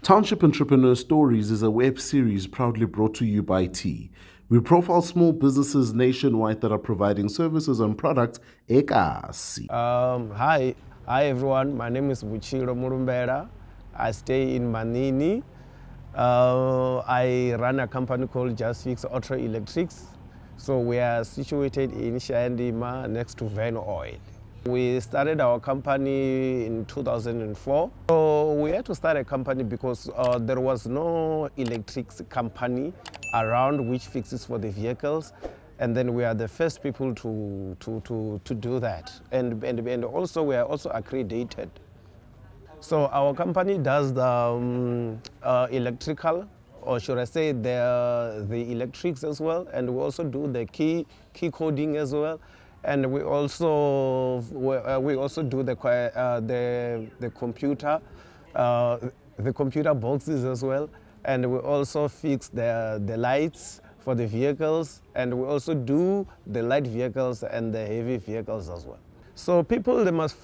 Township Entrepreneurs Stories is a web series proudly brought to you by T. We profile small businesses nationwide that are providing services and products ekasi. Hi everyone. My name is Vhutshilo Mulumbela. I stay in Manini. I run a company called JustFix Auto Electrics. So we are situated in Shandima next to Van Oil. We started our company in 2004. So we had to start a company because there was no electrics company around which fixes for the vehicles. And then we are the first people to do that. And also we are also accredited. So our company does the electrical, or should I say the electrics as well, and we also do the key coding as well, and we also do the computer boxes as well, and we also fix the lights for the vehicles, and we also do the light vehicles and the heavy vehicles as well. So people, they must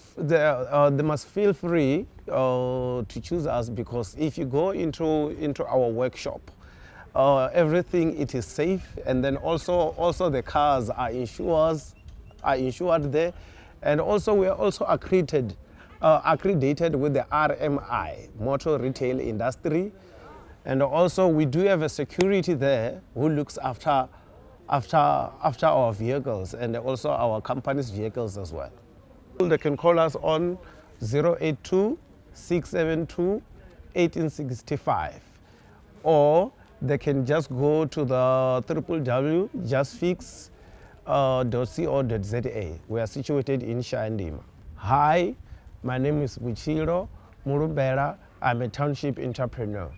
feel free to choose us, because if you go into our workshop, everything, it is safe, and then also the cars are insured there, and also we are also accredited with the RMI, Motor Retail Industry, and also we do have a security there who looks after our vehicles and also our company's vehicles as well. They can call us on 082-672-1865, or they can just go to the www.justfix.co.za. We are situated in Shandima. Hi, my name is Vhutshilo Mulumbela. I'm a township entrepreneur.